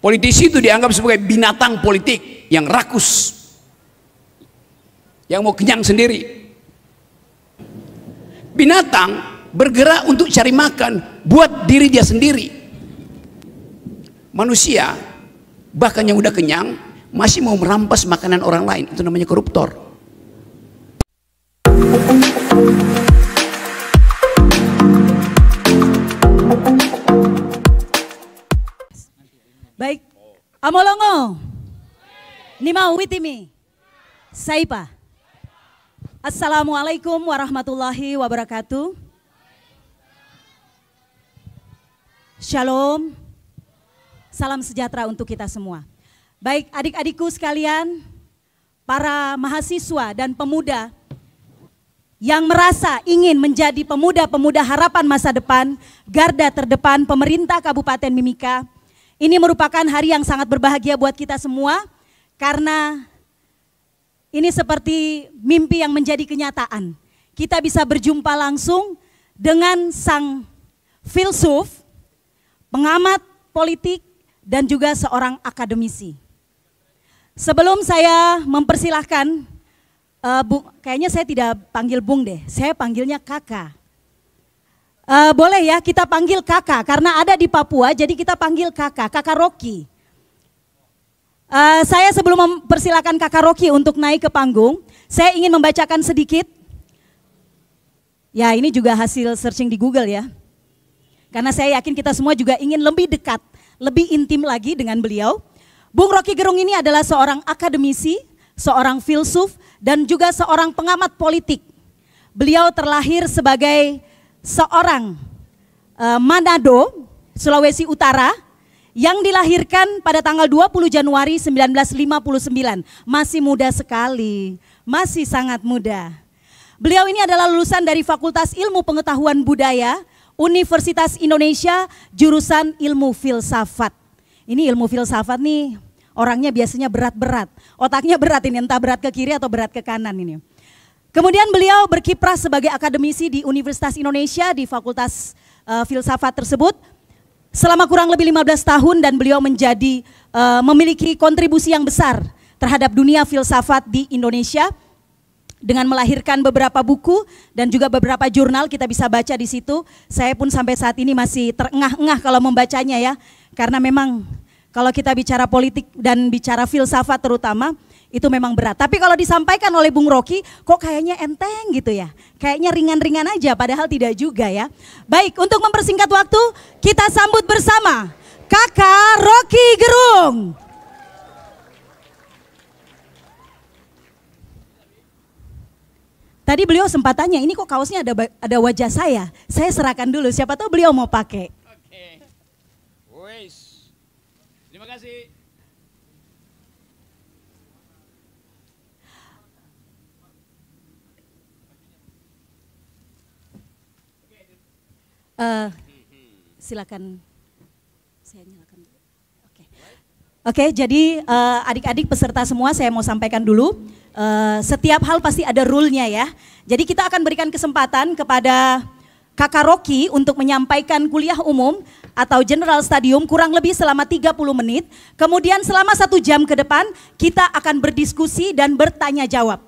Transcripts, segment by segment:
Politisi itu dianggap sebagai binatang politik yang rakus, yang mau kenyang sendiri. Binatang bergerak untuk cari makan buat diri dia sendiri. Manusia bahkan yang udah kenyang masih mau merampas makanan orang lain, itu namanya koruptor. Baik, Amolongo, Nimau Witimi, Saipa. Assalamualaikum warahmatullahi wabarakatuh. Shalom, salam sejahtera untuk kita semua. Baik adik-adikku sekalian, para mahasiswa dan pemuda yang merasa ingin menjadi pemuda-pemuda harapan masa depan, garda terdepan pemerintah Kabupaten Mimika. Ini merupakan hari yang sangat berbahagia buat kita semua, karena ini seperti mimpi yang menjadi kenyataan. Kita bisa berjumpa langsung dengan sang filsuf, pengamat politik, dan juga seorang akademisi. Sebelum saya mempersilahkan, kayaknya saya tidak panggil Bung deh, saya panggilnya Kakak. Boleh ya kita panggil Kakak, karena ada di Papua, jadi kita panggil Kakak, Kakak Rocky. Saya sebelum mempersilahkan Kakak Rocky untuk naik ke panggung, saya ingin membacakan sedikit. Ya, ini juga hasil searching di Google ya. Karena saya yakin kita semua juga ingin lebih dekat, lebih intim lagi dengan beliau. Bung Rocky Gerung ini adalah seorang akademisi, seorang filsuf, dan juga seorang pengamat politik. Beliau terlahir sebagai seorang Manado, Sulawesi Utara, yang dilahirkan pada tanggal 20 Januari 1959. Masih muda sekali, masih sangat muda. Beliau ini adalah lulusan dari Fakultas Ilmu Pengetahuan Budaya, Universitas Indonesia, jurusan Ilmu Filsafat. Ini ilmu filsafat nih, orangnya biasanya berat-berat. Otaknya berat ini, entah berat ke kiri atau berat ke kanan ini. Kemudian beliau berkiprah sebagai akademisi di Universitas Indonesia di Fakultas Filsafat tersebut selama kurang lebih 15 tahun, dan beliau menjadi memiliki kontribusi yang besar terhadap dunia filsafat di Indonesia dengan melahirkan beberapa buku dan juga beberapa jurnal. Kita bisa baca di situ. Saya pun sampai saat ini masih terengah-engah kalau membacanya ya, karena memang kalau kita bicara politik dan bicara filsafat terutama, itu memang berat. Tapi kalau disampaikan oleh Bung Rocky, kok kayaknya enteng gitu ya. Kayaknya ringan-ringan aja, padahal tidak juga ya. Baik, untuk mempersingkat waktu, kita sambut bersama Kakak Rocky Gerung. Tadi beliau sempat tanya, ini kok kaosnya ada wajah saya. Saya serahkan dulu, siapa tahu beliau mau pakai. Oke. Wes. Terima kasih. Silakan saya nyalakan dulu. Oke, jadi adik-adik peserta semua, saya mau sampaikan dulu. Setiap hal pasti ada rule-nya ya. Jadi kita akan berikan kesempatan kepada Kakak Rocky untuk menyampaikan kuliah umum atau general studium kurang lebih selama 30 menit. Kemudian selama 1 jam ke depan kita akan berdiskusi dan bertanya jawab,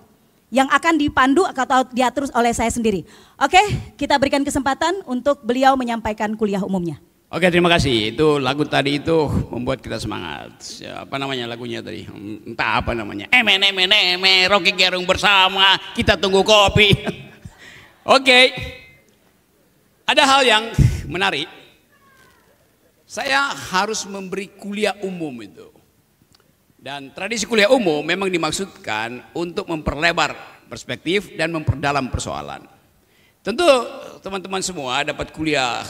yang akan dipandu atau diatur oleh saya sendiri. Oke, kita berikan kesempatan untuk beliau menyampaikan kuliah umumnya. Oke, terima kasih. Itu lagu tadi itu membuat kita semangat. Apa namanya lagunya tadi? Entah apa namanya. Rocky Gerung bersama, kita tunggu kopi. Oke. Ada hal yang menarik. Saya harus memberi kuliah umum itu. Dan tradisi kuliah umum memang dimaksudkan untuk memperlebar perspektif dan memperdalam persoalan. Tentu teman-teman semua dapat kuliah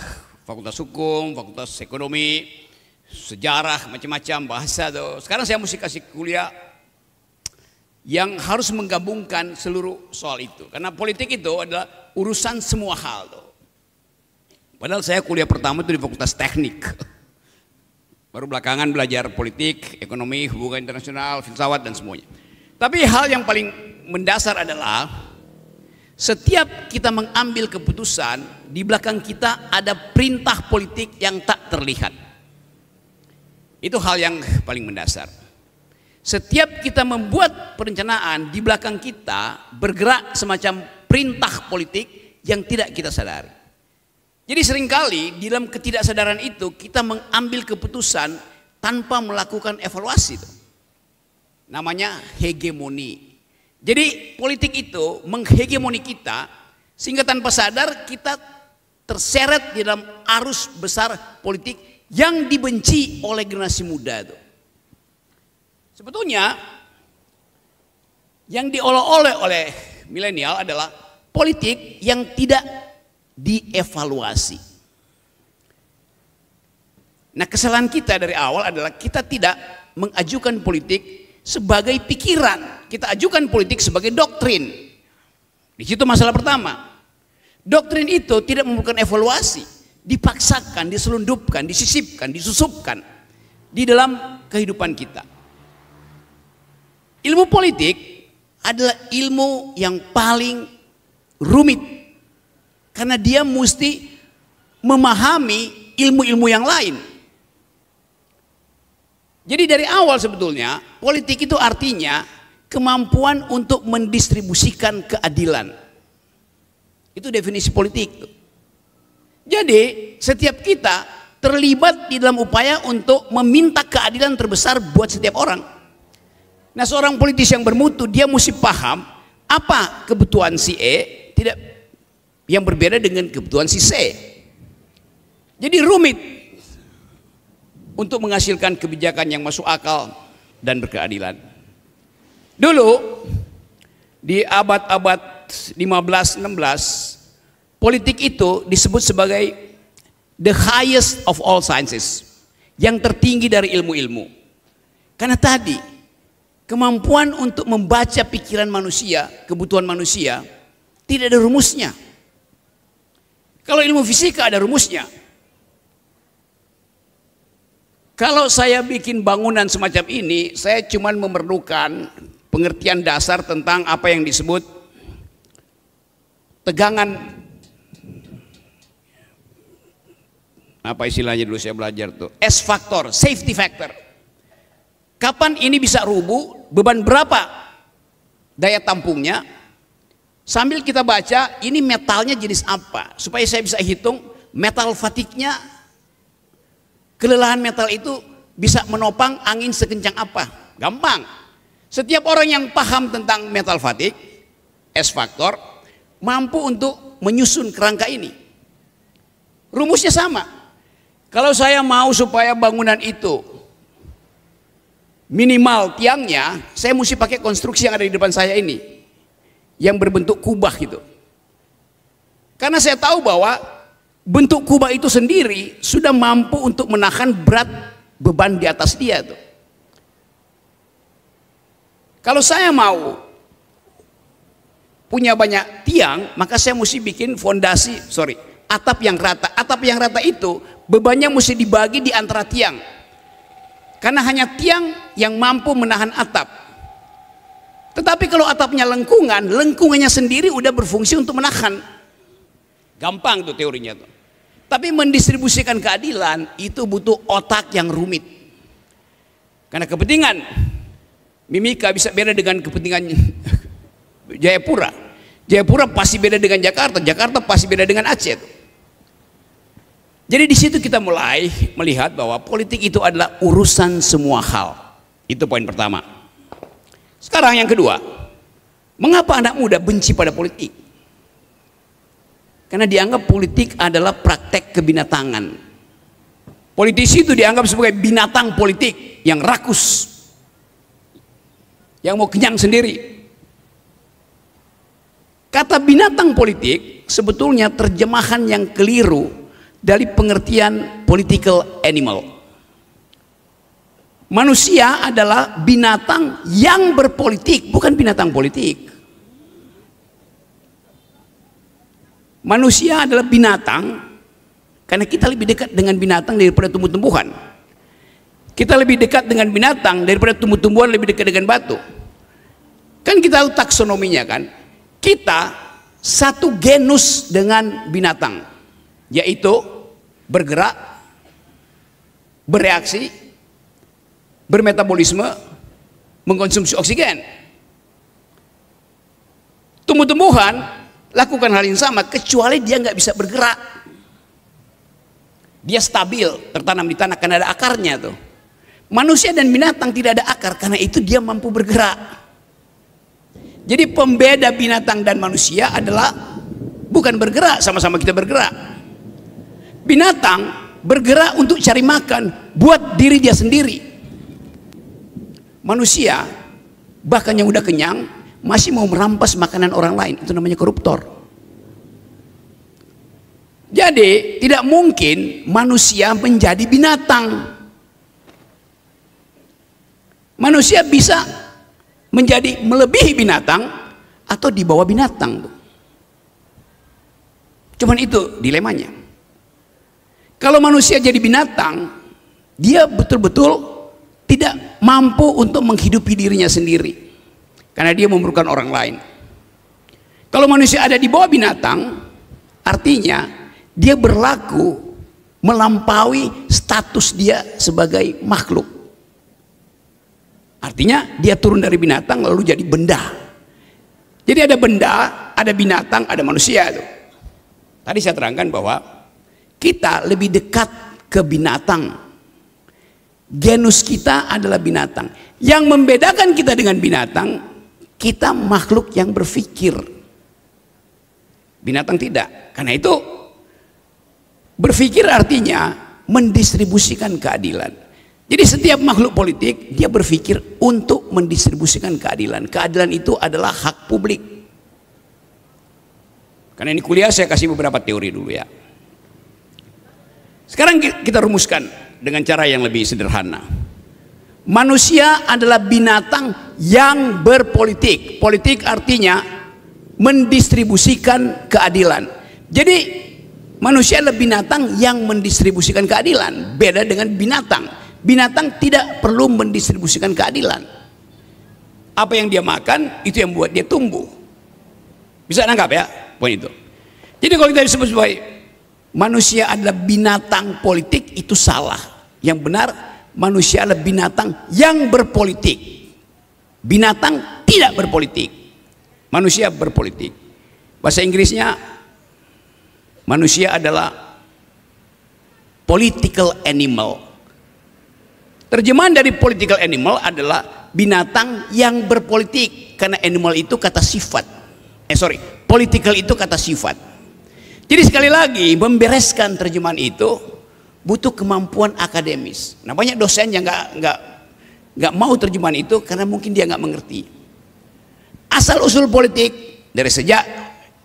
Fakultas Hukum, Fakultas Ekonomi, Sejarah, macam-macam bahasa tuh. Sekarang saya mesti kasih kuliah yang harus menggabungkan seluruh soal itu. Karena politik itu adalah urusan semua hal tuh. Padahal saya kuliah pertama itu di Fakultas Teknik. Baru belakangan belajar politik, ekonomi, hubungan internasional, filsafat dan semuanya. Tapi hal yang paling mendasar adalah setiap kita mengambil keputusan, di belakang kita ada perintah politik yang tak terlihat. Itu hal yang paling mendasar. Setiap kita membuat perencanaan, di belakang kita bergerak semacam perintah politik yang tidak kita sadari. Jadi seringkali di dalam ketidaksadaran itu kita mengambil keputusan tanpa melakukan evaluasi. Namanya hegemoni. Jadi politik itu menghegemoni kita sehingga tanpa sadar kita terseret di dalam arus besar politik yang dibenci oleh generasi muda itu. Sebetulnya yang diolok-olok oleh milenial adalah politik yang tidak dievaluasi. Nah, kesalahan kita dari awal adalah kita tidak mengajukan politik sebagai pikiran, kita ajukan politik sebagai doktrin. Di situ masalah pertama. Doktrin itu tidak memerlukan evaluasi, dipaksakan, diselundupkan, disisipkan, disusupkan di dalam kehidupan kita. Ilmu politik adalah ilmu yang paling rumit karena dia mesti memahami ilmu-ilmu yang lain. Jadi dari awal sebetulnya politik itu artinya kemampuan untuk mendistribusikan keadilan. Itu definisi politik. Jadi setiap kita terlibat di dalam upaya untuk meminta keadilan terbesar buat setiap orang. Nah, seorang politis yang bermutu dia mesti paham apa kebutuhan si E tidak yang berbeda dengan kebutuhan si C. Jadi rumit untuk menghasilkan kebijakan yang masuk akal dan berkeadilan. Dulu di abad-abad 15-16 politik itu disebut sebagai the highest of all sciences, yang tertinggi dari ilmu-ilmu. Karena tadi kemampuan untuk membaca pikiran manusia, kebutuhan manusia, tidak ada rumusnya. Kalau ilmu fisika ada rumusnya. Kalau saya bikin bangunan semacam ini, saya cuma memerlukan pengertian dasar tentang apa yang disebut tegangan, apa istilahnya dulu saya belajar tuh, S factor, safety factor. Kapan ini bisa rubuh, beban berapa daya tampungnya, sambil kita baca ini metalnya jenis apa, supaya saya bisa hitung metal fatiknya, kelelahan metal itu bisa menopang angin sekencang apa. Gampang. Setiap orang yang paham tentang metal fatik, S faktor, mampu untuk menyusun kerangka ini. Rumusnya sama. Kalau saya mau supaya bangunan itu minimal tiangnya, saya mesti pakai konstruksi yang ada di depan saya ini, yang berbentuk kubah gitu. Karena saya tahu bahwa bentuk kubah itu sendiri sudah mampu untuk menahan berat beban di atas dia tuh. Kalau saya mau punya banyak tiang, maka saya mesti bikin atap yang rata. Atap yang rata itu bebannya mesti dibagi di antara tiang. Karena hanya tiang yang mampu menahan atap. Tetapi kalau atapnya lengkungan, lengkungannya sendiri udah berfungsi untuk menahan. Gampang tuh teorinya tuh. Tapi mendistribusikan keadilan itu butuh otak yang rumit. Karena kepentingan Mimika bisa beda dengan kepentingan Jayapura. Jayapura pasti beda dengan Jakarta. Jakarta pasti beda dengan Aceh. Jadi di situ kita mulai melihat bahwa politik itu adalah urusan semua hal. Itu poin pertama. Sekarang yang kedua, mengapa anak muda benci pada politik? Karena dianggap politik adalah praktek kebinatangan. Politisi itu dianggap sebagai binatang politik yang rakus, yang mau kenyang sendiri. Kata binatang politik sebetulnya terjemahan yang keliru dari pengertian political animal. Manusia adalah binatang yang berpolitik, bukan binatang politik. Manusia adalah binatang karena kita lebih dekat dengan binatang daripada tumbuh-tumbuhan. Kita lebih dekat dengan binatang daripada tumbuh-tumbuhan, lebih dekat dengan batu. Kan kita tahu taksonominya kan? Kita satu genus dengan binatang, yaitu bergerak, bereaksi, bermetabolisme, mengkonsumsi oksigen. Tumbuh-tumbuhan lakukan hal yang sama, kecuali dia nggak bisa bergerak. Dia stabil, tertanam di tanah karena ada akarnya tuh. Manusia dan binatang tidak ada akar, karena itu dia mampu bergerak. Jadi pembeda binatang dan manusia adalah bukan bergerak, sama-sama kita bergerak. Binatang bergerak untuk cari makan buat diri dia sendiri. Manusia bahkan yang udah kenyang masih mau merampas makanan orang lain, itu namanya koruptor. Jadi tidak mungkin manusia menjadi binatang. Manusia bisa menjadi melebihi binatang atau di bawah binatang. Cuman itu dilemanya. Kalau manusia jadi binatang, dia betul-betul tidak mampu untuk menghidupi dirinya sendiri, karena dia memerlukan orang lain. Kalau manusia ada di bawah binatang, artinya dia berlaku melampaui status dia sebagai makhluk. Artinya dia turun dari binatang lalu jadi benda. Jadi ada benda, ada binatang, ada manusia itu. Tadi saya terangkan bahwa kita lebih dekat ke binatang. Genus kita adalah binatang. Yang membedakan kita dengan binatang, kita makhluk yang berpikir. Binatang tidak. Karena itu berpikir artinya mendistribusikan keadilan. Jadi setiap makhluk politik dia berpikir untuk mendistribusikan keadilan. Keadilan itu adalah hak publik. Karena ini kuliah saya kasih beberapa teori dulu ya. Sekarang kita rumuskan dengan cara yang lebih sederhana. Manusia adalah binatang yang berpolitik. Politik artinya mendistribusikan keadilan. Jadi manusia adalah binatang yang mendistribusikan keadilan. Beda dengan binatang. Binatang tidak perlu mendistribusikan keadilan. Apa yang dia makan itu yang buat dia tumbuh. Bisa nangkap ya poin itu. Jadi kalau kita disebut sebagai manusia adalah binatang politik, itu salah. Yang benar manusia adalah binatang yang berpolitik. Binatang tidak berpolitik, manusia berpolitik. Bahasa Inggrisnya manusia adalah political animal. Terjemahan dari political animal adalah binatang yang berpolitik, karena animal itu kata sifat. Political itu kata sifat. Jadi sekali lagi membereskan terjemahan itu butuh kemampuan akademis. Nah banyak dosen yang nggak mau terjemahan itu karena mungkin dia nggak mengerti. Asal usul politik dari sejak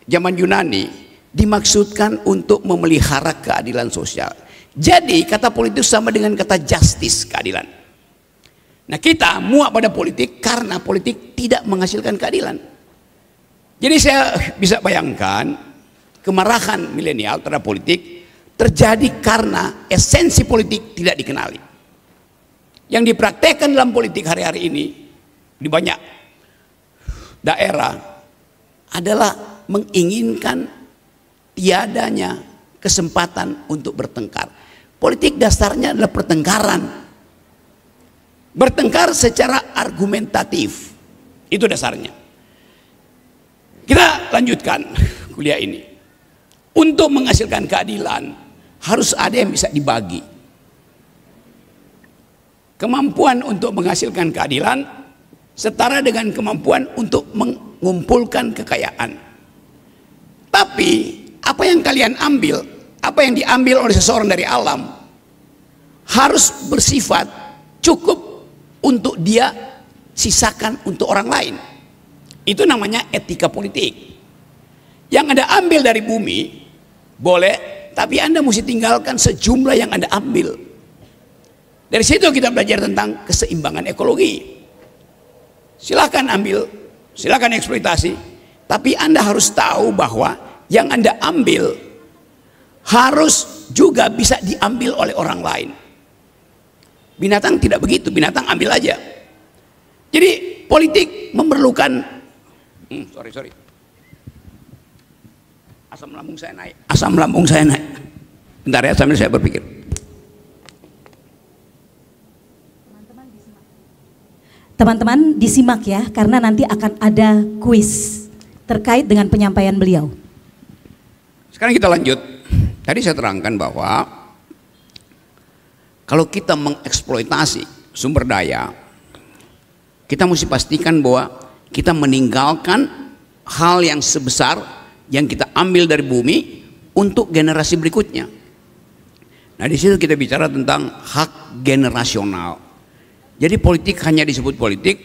zaman Yunani dimaksudkan untuk memelihara keadilan sosial. Jadi kata politik sama dengan kata justice, keadilan. Nah kita muak pada politik karena politik tidak menghasilkan keadilan. Jadi saya bisa bayangkan kemarahan milenial terhadap politik terjadi karena esensi politik tidak dikenali. Yang dipraktekkan dalam politik hari-hari ini di banyak daerah adalah menginginkan tiadanya kesempatan untuk bertengkar. Politik dasarnya adalah pertengkaran. Bertengkar secara argumentatif. Itu dasarnya. Kita lanjutkan kuliah ini. Untuk menghasilkan keadilan harus ada yang bisa dibagi. Kemampuan untuk menghasilkan keadilan setara dengan kemampuan untuk mengumpulkan kekayaan. Tapi apa yang kalian ambil, apa yang diambil oleh seseorang dari alam harus bersifat cukup untuk dia sisakan untuk orang lain. Itu namanya etika politik. Yang Anda ambil dari bumi boleh, tapi Anda mesti tinggalkan sejumlah yang Anda ambil. Dari situ kita belajar tentang keseimbangan ekologi. Silakan ambil, silakan eksploitasi, tapi Anda harus tahu bahwa yang Anda ambil harus juga bisa diambil oleh orang lain. Binatang tidak begitu, binatang ambil aja. Jadi politik memerlukan sorry. Asam lambung saya naik. Asam lambung saya naik. Bentar ya sambil saya berpikir. Teman-teman bisa Teman-teman disimak ya, karena nanti akan ada kuis terkait dengan penyampaian beliau. Sekarang kita lanjut. Tadi saya terangkan bahwa kalau kita mengeksploitasi sumber daya, kita mesti pastikan bahwa kita meninggalkan hal yang sebesar yang kita ambil dari bumi untuk generasi berikutnya. Nah, di situ kita bicara tentang hak generasional. Jadi politik hanya disebut politik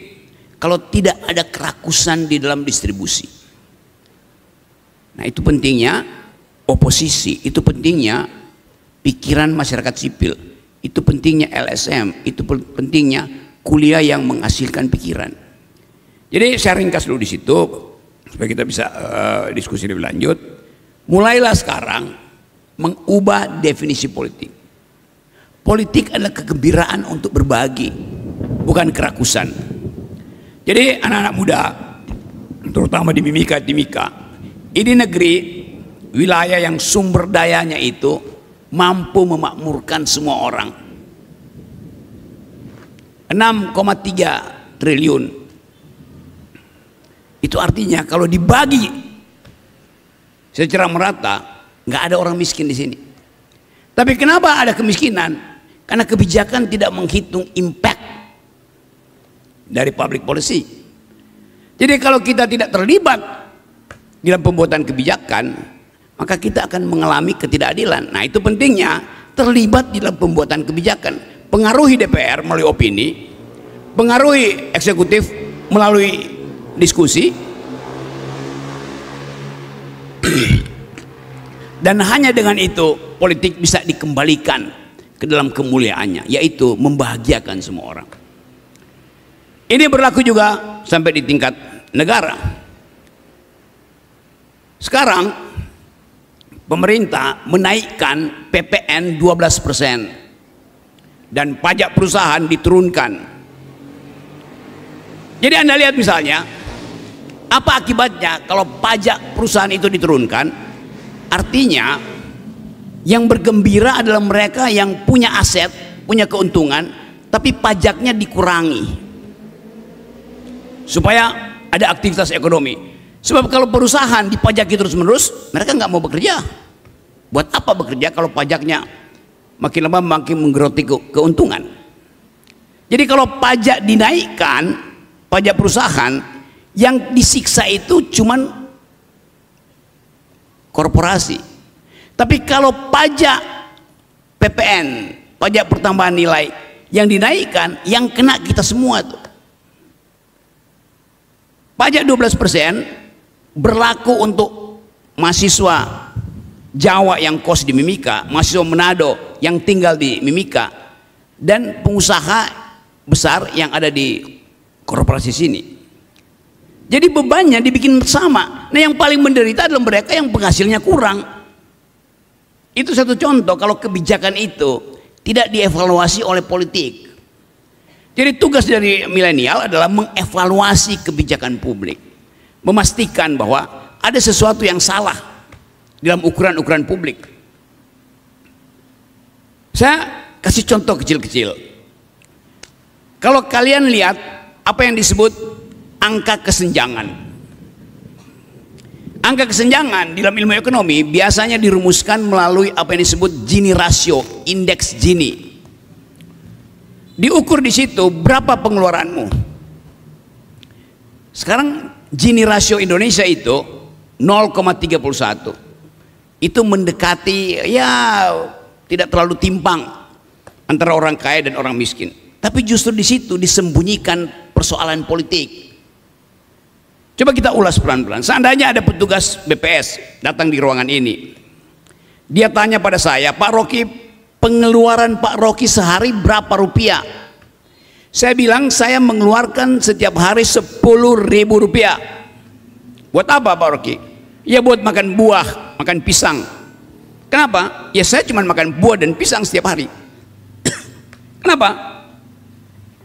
kalau tidak ada kerakusan di dalam distribusi. Nah, itu pentingnya oposisi, itu pentingnya pikiran masyarakat sipil, itu pentingnya LSM, itu pentingnya kuliah yang menghasilkan pikiran. Jadi saya ringkas dulu di situ supaya kita bisa diskusi lebih lanjut. Mulailah sekarang mengubah definisi politik. Politik adalah kegembiraan untuk berbagi, bukan kerakusan. Jadi anak-anak muda, terutama di Mimika, ini negeri, wilayah yang sumber dayanya itu mampu memakmurkan semua orang. 6,3 triliun. Itu artinya kalau dibagi secara merata, nggak ada orang miskin di sini. Tapi kenapa ada kemiskinan? Karena kebijakan tidak menghitung impact dari public policy. Jadi kalau kita tidak terlibat dalam pembuatan kebijakan, maka kita akan mengalami ketidakadilan. Nah, itu pentingnya terlibat di dalam pembuatan kebijakan, pengaruhi DPR melalui opini, pengaruhi eksekutif melalui diskusi, dan hanya dengan itu politik bisa dikembalikan ke dalam kemuliaannya, yaitu membahagiakan semua orang. Ini berlaku juga sampai di tingkat negara. Sekarang pemerintah menaikkan PPN 12% dan pajak perusahaan diturunkan. Jadi Anda lihat misalnya, apa akibatnya kalau pajak perusahaan itu diturunkan? Artinya yang bergembira adalah mereka yang punya aset, punya keuntungan, tapi pajaknya dikurangi supaya ada aktivitas ekonomi. Sebab kalau perusahaan dipajaki terus-menerus, mereka nggak mau bekerja. Buat apa bekerja kalau pajaknya makin lama makin menggeroti keuntungan? Jadi kalau pajak dinaikkan, pajak perusahaan, yang disiksa itu cuman korporasi. Tapi kalau pajak PPN, pajak pertambahan nilai yang dinaikkan, yang kena kita semua tuh. Pajak 12% berlaku untuk mahasiswa Jawa yang kos di Mimika, mahasiswa Manado yang tinggal di Mimika, dan pengusaha besar yang ada di korporasi sini. Jadi bebannya dibikin sama. Nah, yang paling menderita adalah mereka yang penghasilnya kurang. Itu satu contoh kalau kebijakan itu tidak dievaluasi oleh politik. Jadi tugas dari milenial adalah mengevaluasi kebijakan publik, memastikan bahwa ada sesuatu yang salah dalam ukuran-ukuran publik. Saya kasih contoh kecil-kecil. Kalau kalian lihat apa yang disebut angka kesenjangan. Angka kesenjangan di dalam ilmu ekonomi biasanya dirumuskan melalui apa yang disebut Gini rasio, indeks Gini. Diukur di situ berapa pengeluaranmu. Sekarang Gini rasio Indonesia itu 0,31. Itu mendekati, ya tidak terlalu timpang antara orang kaya dan orang miskin. Tapi justru di situ disembunyikan persoalan politik. Coba kita ulas pelan-pelan. Seandainya ada petugas BPS datang di ruangan ini, dia tanya pada saya, Pak Rocky, pengeluaran Pak Rocky sehari berapa rupiah? Saya bilang saya mengeluarkan setiap hari 10.000 rupiah. Buat apa Pak Rocky? Ya buat makan buah, makan pisang. Kenapa? Ya saya cuma makan buah dan pisang setiap hari. Kenapa?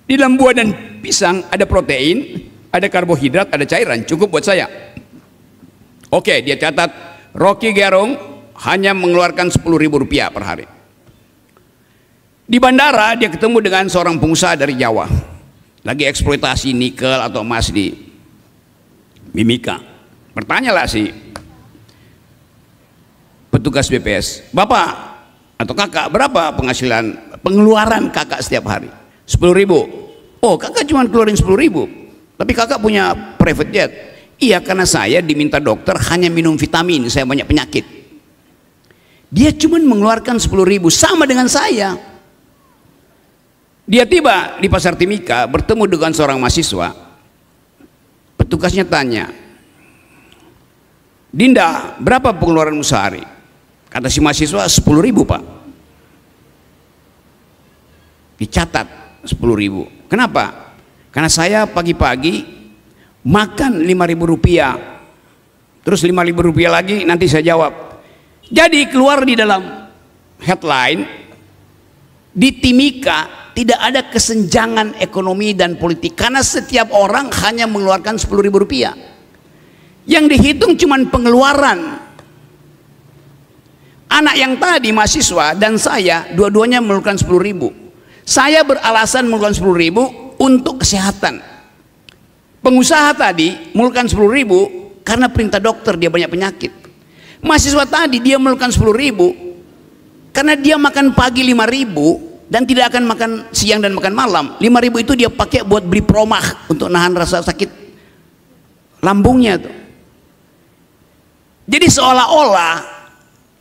Di dalam buah dan pisang ada protein, ada karbohidrat, ada cairan, cukup buat saya. Oke, dia catat Rocky Gerung hanya mengeluarkan 10.000 rupiah per hari. Di bandara dia ketemu dengan seorang pengusaha dari Jawa. lagi eksploitasi nikel atau emas di Mimika. Bertanyalah si petugas BPS, "Bapak atau kakak, berapa pengeluaran kakak setiap hari?" 10.000. "Oh, kakak cuma keluarin 10.000, tapi kakak punya private jet." "Iya, karena saya diminta dokter hanya minum vitamin, saya banyak penyakit." Dia cuma mengeluarkan 10.000, sama dengan saya. Dia tiba di pasar Timika, bertemu dengan seorang mahasiswa. Petugasnya tanya, "Dinda, berapa pengeluaranmu sehari?" Kata si mahasiswa, 10.000 pak. Dicatat 10.000. Kenapa? Karena saya pagi-pagi makan 5.000 rupiah, terus 5.000 rupiah lagi nanti saya jawab. Jadi keluar di dalam headline, di Timika tidak ada kesenjangan ekonomi dan politik karena setiap orang hanya mengeluarkan 10.000 rupiah. Yang dihitung cuma pengeluaran. Anak yang tadi mahasiswa dan saya dua-duanya mengeluarkan 10.000. Saya beralasan mengeluarkan 10.000 untuk kesehatan. Pengusaha tadi mengeluarkan 10.000 karena perintah dokter, dia banyak penyakit. Mahasiswa tadi dia mengeluarkan 10.000 karena dia makan pagi 5.000 dan tidak akan makan siang dan makan malam. 5.000 itu dia pakai buat beli promah untuk nahan rasa sakit lambungnya tuh. Jadi seolah-olah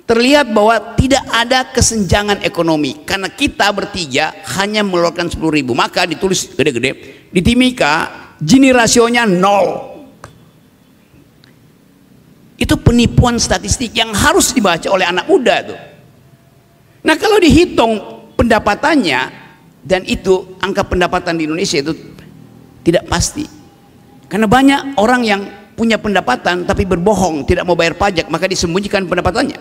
terlihat bahwa tidak ada kesenjangan ekonomi karena kita bertiga hanya mengeluarkan 10.000. Maka ditulis gede-gede di Timika, Gini rasionya 0. Itu penipuan statistik yang harus dibaca oleh anak muda tuh. Nah, kalau dihitung pendapatannya, dan itu angka pendapatan di Indonesia itu tidak pasti karena banyak orang yang punya pendapatan tapi berbohong, tidak mau bayar pajak, maka disembunyikan pendapatannya.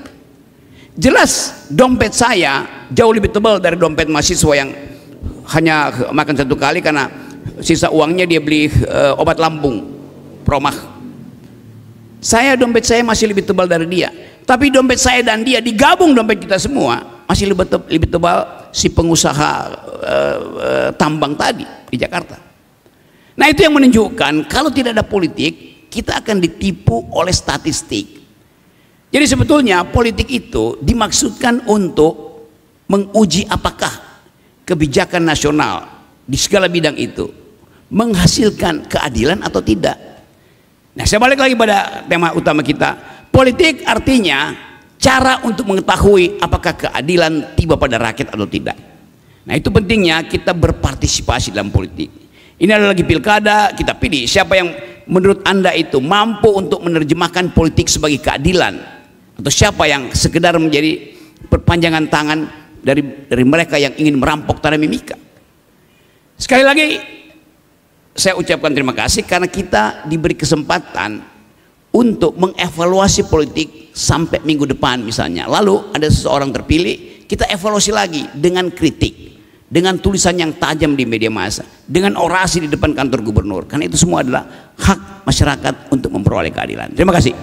Jelas dompet saya jauh lebih tebal dari dompet mahasiswa yang hanya makan satu kali karena sisa uangnya dia beli obat lambung promah. Dompet saya masih lebih tebal dari dia, tapi dompet saya dan dia digabung, dompet kita semua masih lebih tebal si pengusaha tambang tadi di Jakarta. Nah, itu yang menunjukkan kalau tidak ada politik, kita akan ditipu oleh statistik. Jadi sebetulnya politik itu dimaksudkan untuk menguji apakah kebijakan nasional di segala bidang itu menghasilkan keadilan atau tidak. Nah, saya balik lagi pada tema utama kita. Politik artinya cara untuk mengetahui apakah keadilan tiba pada rakyat atau tidak. Nah, itu pentingnya kita berpartisipasi dalam politik. Ini adalah lagi pilkada, kita pilih siapa yang menurut Anda itu mampu untuk menerjemahkan politik sebagai keadilan, atau siapa yang sekedar menjadi perpanjangan tangan dari mereka yang ingin merampok tanah Mimika. Sekali lagi saya ucapkan terima kasih karena kita diberi kesempatan untuk mengevaluasi politik sampai minggu depan misalnya. Lalu ada seseorang terpilih, kita evaluasi lagi dengan kritik, dengan tulisan yang tajam di media massa, dengan orasi di depan kantor gubernur. Karena itu semua adalah hak masyarakat untuk memperoleh keadilan. Terima kasih.